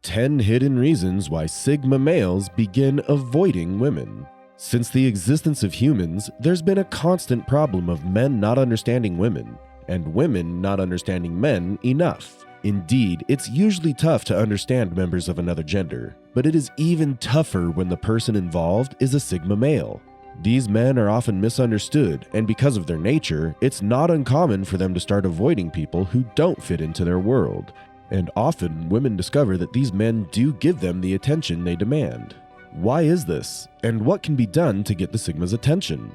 10 hidden reasons why Sigma males begin avoiding women. Since the existence of humans, there's been a constant problem of men not understanding women, and women not understanding men enough. Indeed, it's usually tough to understand members of another gender, but it is even tougher when the person involved is a Sigma male. These men are often misunderstood, and because of their nature, it's not uncommon for them to start avoiding people who don't fit into their world. And often, women discover that these men do give them the attention they demand. Why is this? And what can be done to get the Sigma's attention?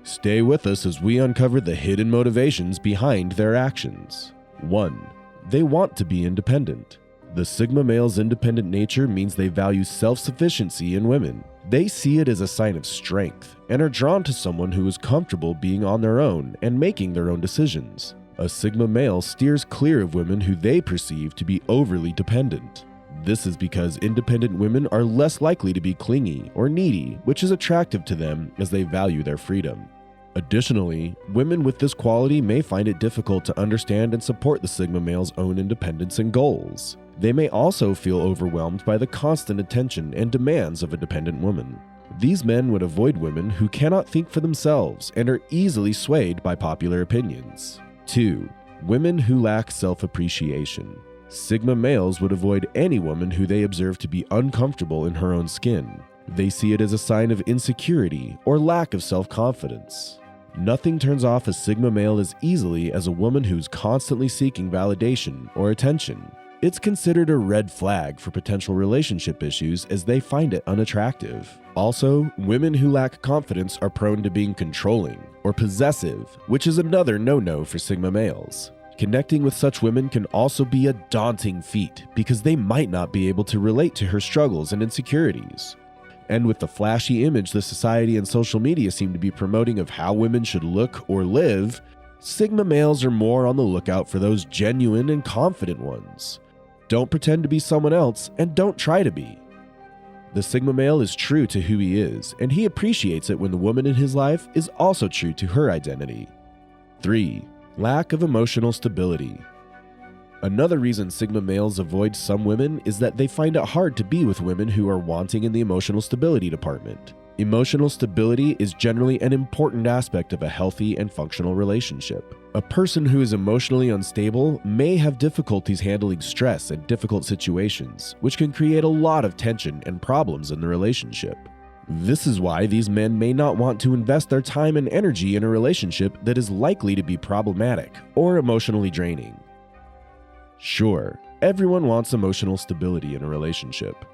Stay with us as we uncover the hidden motivations behind their actions. 1. They want to be independent. The Sigma male's independent nature means they value self-sufficiency in women. They see it as a sign of strength and are drawn to someone who is comfortable being on their own and making their own decisions. A Sigma male steers clear of women who they perceive to be overly dependent. This is because independent women are less likely to be clingy or needy, which is attractive to them as they value their freedom. Additionally, women with this quality may find it difficult to understand and support the Sigma male's own independence and goals. They may also feel overwhelmed by the constant attention and demands of a dependent woman. These men would avoid women who cannot think for themselves and are easily swayed by popular opinions. 2. Women who lack self-appreciation. Sigma males would avoid any woman who they observe to be uncomfortable in her own skin. They see it as a sign of insecurity or lack of self-confidence. Nothing turns off a Sigma male as easily as a woman who's constantly seeking validation or attention. It's considered a red flag for potential relationship issues as they find it unattractive. Also, women who lack confidence are prone to being controlling or possessive, which is another no-no for Sigma males. Connecting with such women can also be a daunting feat because they might not be able to relate to her struggles and insecurities. And with the flashy image the society and social media seem to be promoting of how women should look or live, Sigma males are more on the lookout for those genuine and confident ones. Don't pretend to be someone else, and don't try to be. The Sigma male is true to who he is, and he appreciates it when the woman in his life is also true to her identity. 3. Lack of emotional stability. Another reason Sigma males avoid some women is that they find it hard to be with women who are wanting in the emotional stability department. Emotional stability is generally an important aspect of a healthy and functional relationship. A person who is emotionally unstable may have difficulties handling stress and difficult situations, which can create a lot of tension and problems in the relationship. This is why these men may not want to invest their time and energy in a relationship that is likely to be problematic or emotionally draining. Sure, everyone wants emotional stability in a relationship.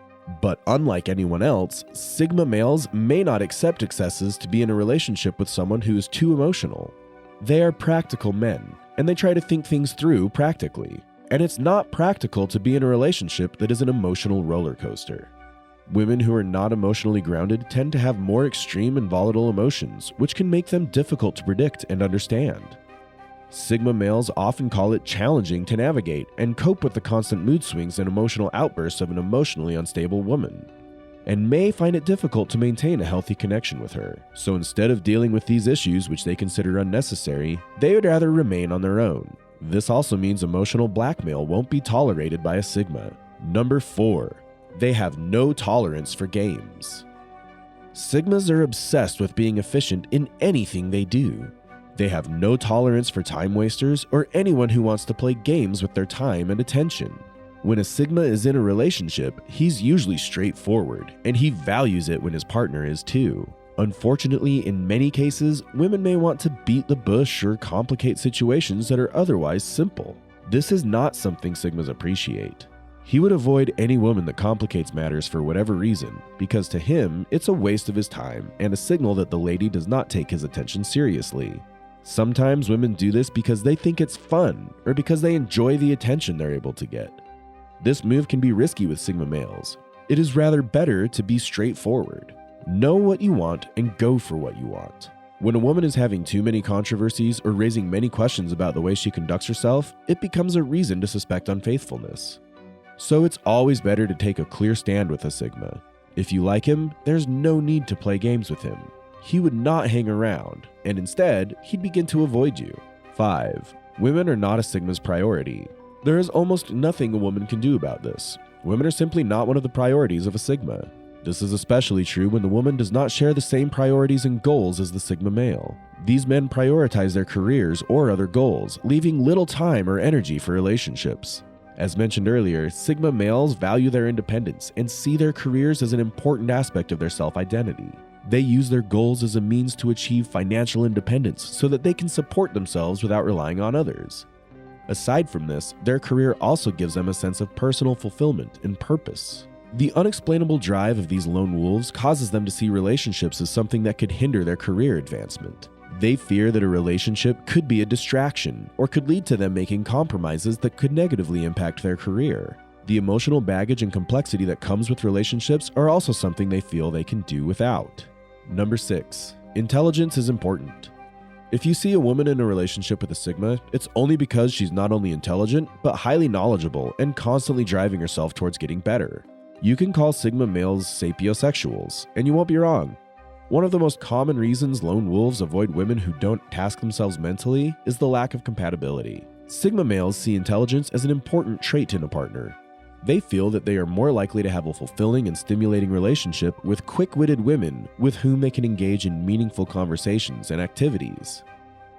But unlike anyone else, Sigma males may not accept excesses to be in a relationship with someone who is too emotional. They are practical men, and they try to think things through practically. And it's not practical to be in a relationship that is an emotional roller coaster. Women who are not emotionally grounded tend to have more extreme and volatile emotions, which can make them difficult to predict and understand. Sigma males often call it challenging to navigate and cope with the constant mood swings and emotional outbursts of an emotionally unstable woman, and may find it difficult to maintain a healthy connection with her. So instead of dealing with these issues which they consider unnecessary, they would rather remain on their own. This also means emotional blackmail won't be tolerated by a Sigma. Number 4. They have no tolerance for games. Sigmas are obsessed with being efficient in anything they do. They have no tolerance for time wasters or anyone who wants to play games with their time and attention. When a Sigma is in a relationship, he's usually straightforward, and he values it when his partner is too. Unfortunately, in many cases, women may want to beat the bush or complicate situations that are otherwise simple. This is not something Sigmas appreciate. He would avoid any woman that complicates matters for whatever reason, because to him, it's a waste of his time and a signal that the lady does not take his attention seriously. Sometimes women do this because they think it's fun or because they enjoy the attention they're able to get. This move can be risky with Sigma males. It is rather better to be straightforward. Know what you want and go for what you want. When a woman is having too many controversies or raising many questions about the way she conducts herself, it becomes a reason to suspect unfaithfulness. So it's always better to take a clear stand with a Sigma. If you like him, there's no need to play games with him. He would not hang around, and instead, he'd begin to avoid you. 5. Women are not a Sigma's priority. There is almost nothing a woman can do about this. Women are simply not one of the priorities of a Sigma. This is especially true when the woman does not share the same priorities and goals as the Sigma male. These men prioritize their careers or other goals, leaving little time or energy for relationships. As mentioned earlier, Sigma males value their independence and see their careers as an important aspect of their self-identity. They use their goals as a means to achieve financial independence so that they can support themselves without relying on others. Aside from this, their career also gives them a sense of personal fulfillment and purpose. The unexplainable drive of these lone wolves causes them to see relationships as something that could hinder their career advancement. They fear that a relationship could be a distraction or could lead to them making compromises that could negatively impact their career. The emotional baggage and complexity that comes with relationships are also something they feel they can do without. Number 6. Intelligence is important. If you see a woman in a relationship with a Sigma, it's only because she's not only intelligent, but highly knowledgeable and constantly driving herself towards getting better. You can call Sigma males sapiosexuals, and you won't be wrong. One of the most common reasons lone wolves avoid women who don't task themselves mentally is the lack of compatibility. Sigma males see intelligence as an important trait in a partner. They feel that they are more likely to have a fulfilling and stimulating relationship with quick-witted women with whom they can engage in meaningful conversations and activities.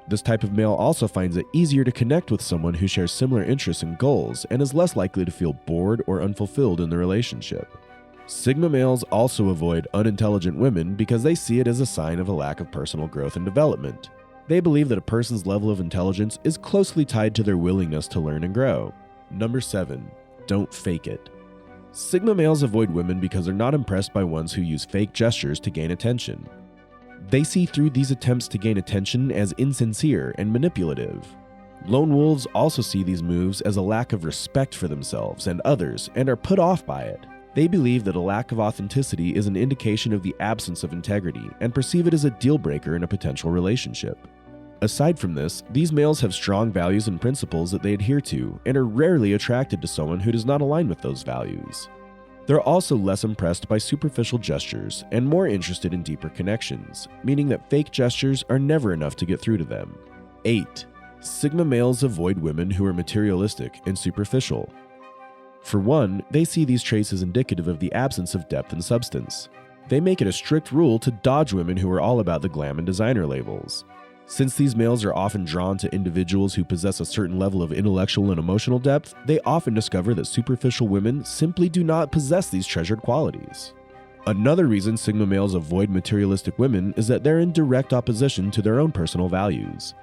This type of male also finds it easier to connect with someone who shares similar interests and goals and is less likely to feel bored or unfulfilled in the relationship. Sigma males also avoid unintelligent women because they see it as a sign of a lack of personal growth and development. They believe that a person's level of intelligence is closely tied to their willingness to learn and grow. Number 7. Don't fake it. Sigma males avoid women because they're not impressed by ones who use fake gestures to gain attention. They see through these attempts to gain attention as insincere and manipulative. Lone wolves also see these moves as a lack of respect for themselves and others and are put off by it. They believe that a lack of authenticity is an indication of the absence of integrity and perceive it as a deal breaker in a potential relationship. Aside from this, these males have strong values and principles that they adhere to and are rarely attracted to someone who does not align with those values. They're also less impressed by superficial gestures and more interested in deeper connections, meaning that fake gestures are never enough to get through to them. 8. Sigma males avoid women who are materialistic and superficial. For one, they see these traits as indicative of the absence of depth and substance. They make it a strict rule to dodge women who are all about the glam and designer labels. Since these males are often drawn to individuals who possess a certain level of intellectual and emotional depth, they often discover that superficial women simply do not possess these treasured qualities. Another reason Sigma males avoid materialistic women is that they're in direct opposition to their own personal values.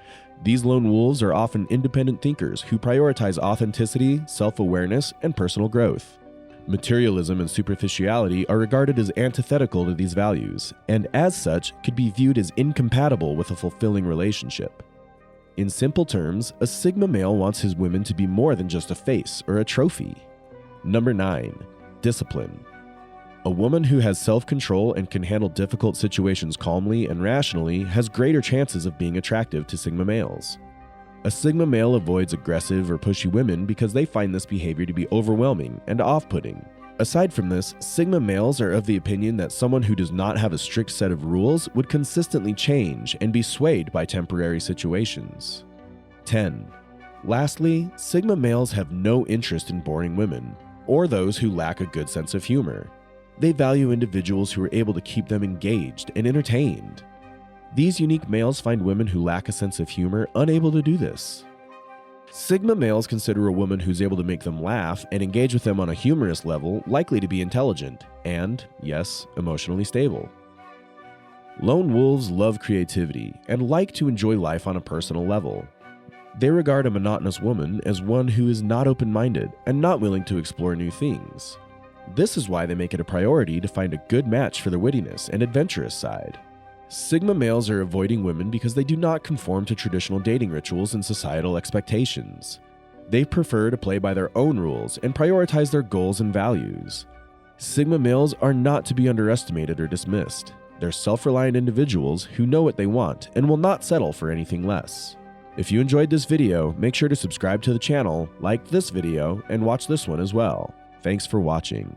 These lone wolves are often independent thinkers who prioritize authenticity, self-awareness, and personal growth. Materialism and superficiality are regarded as antithetical to these values, and as such, could be viewed as incompatible with a fulfilling relationship. In simple terms, a Sigma male wants his women to be more than just a face or a trophy. Number 9. Discipline. A woman who has self-control and can handle difficult situations calmly and rationally has greater chances of being attractive to Sigma males. A Sigma male avoids aggressive or pushy women because they find this behavior to be overwhelming and off-putting. Aside from this, Sigma males are of the opinion that someone who does not have a strict set of rules would consistently change and be swayed by temporary situations. 10. Lastly, Sigma males have no interest in boring women, or those who lack a good sense of humor. They value individuals who are able to keep them engaged and entertained. These unique males find women who lack a sense of humor unable to do this. Sigma males consider a woman who's able to make them laugh and engage with them on a humorous level likely to be intelligent and, yes, emotionally stable. Lone wolves love creativity and like to enjoy life on a personal level. They regard a monotonous woman as one who is not open-minded and not willing to explore new things. This is why they make it a priority to find a good match for their wittiness and adventurous side. Sigma males are avoiding women because they do not conform to traditional dating rituals and societal expectations. They prefer to play by their own rules and prioritize their goals and values. Sigma males are not to be underestimated or dismissed. They're self-reliant individuals who know what they want and will not settle for anything less. If you enjoyed this video, make sure to subscribe to the channel, like this video, and watch this one as well. Thanks for watching.